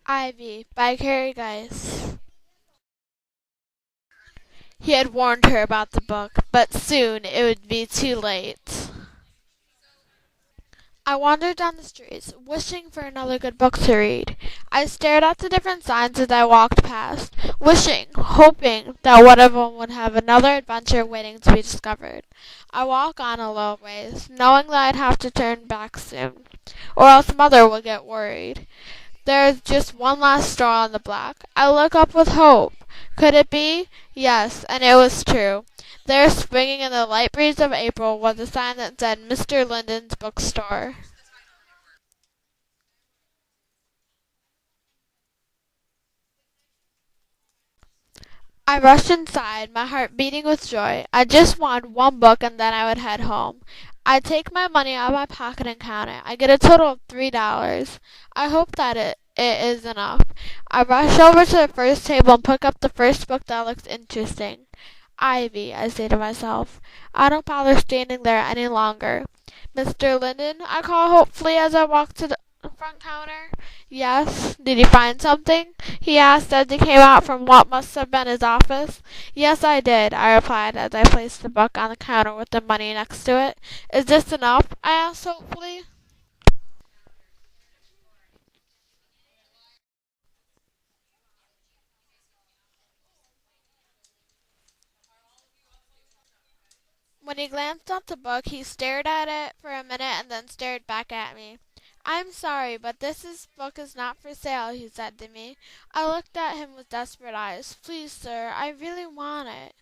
Ivy by Keri Geis. He had warned her about the book, but soon it would be too late. I wandered down the streets, wishing for another good book to read. I stared at the different signs as I walked past, wishing, hoping that one of them would have another adventure waiting to be discovered. I walked on a little ways, knowing that I'd have to turn back soon, or else Mother would get worried. There is just one last straw on the block. I look up with hope. Could it be? Yes, and it was true. There, swinging in the light breeze of April, was a sign that said Mr. Linden's Bookstore. I rushed inside, my heart beating with joy. I just wanted one book and then I would head home. I take my money out of my pocket and count it. I get a total of $3. I hope that it is enough. I rush over to the first table and pick up the first book that looks interesting. Ivy, I say to myself. I don't bother standing there any longer. Mr. Linden, I call hopefully as I walk to the front counter. Yes. Did you find something? He asked as he came out from what must have been his office. Yes, I did, I replied as I placed the book on the counter with the money next to it. Is this enough? I asked hopefully. When he glanced at the book, he stared at it for a minute and then stared back at me. I'm sorry, but this book is not for sale, he said to me. I looked at him with desperate eyes. Please, sir, I really want it.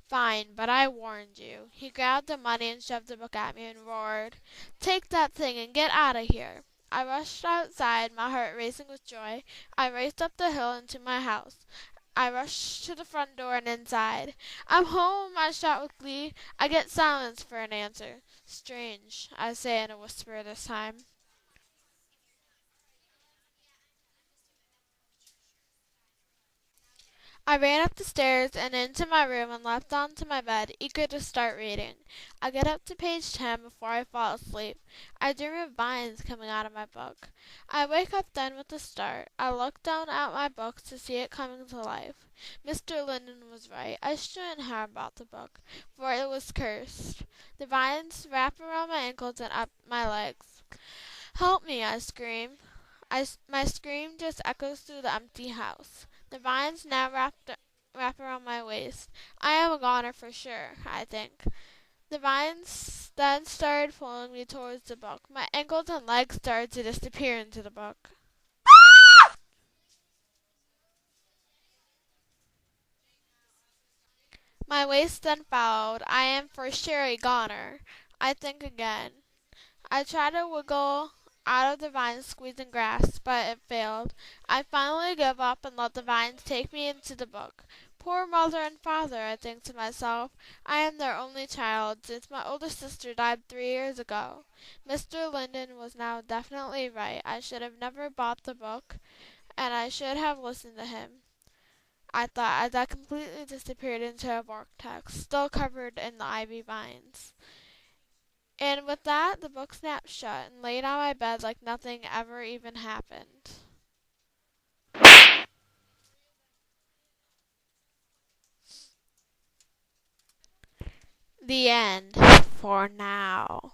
Fine, but I warned you. He grabbed the money and shoved the book at me and roared, Take that thing and get out of here. I rushed outside, my heart racing with joy. I raced up the hill into my house. I rushed to the front door and inside. I'm home, I shout with glee. I get silence for an answer. Strange, I say in a whisper this time. I ran up the stairs and into my room and leapt onto my bed, eager to start reading. I get up to page 10 before I fall asleep. I dream of vines coming out of my book. I wake up then with a start. I look down at my book to see it coming to life. Mr. Linden was right. I shouldn't have bought the book, for it was cursed. The vines wrap around my ankles and up my legs. Help me, I scream. My scream just echoes through the empty house. The vines now wrap around my waist. I am a goner for sure, I think. The vines then started pulling me towards the book. My ankles and legs started to disappear into the book. My waist then followed. I am for sure a goner. I think again. I try to wiggle out of the vine's squeezing grasp, but it failed. I finally give up and let the vines take me into the book. Poor mother and father, I think to myself. I am their only child, since my older sister died 3 years ago. Mr. Linden was now definitely right. I should have never bought the book, and I should have listened to him. I thought as I completely disappeared into a vortex, still covered in the ivy vines. And with that, the book snapped shut and laid on my bed like nothing ever even happened. The end for now.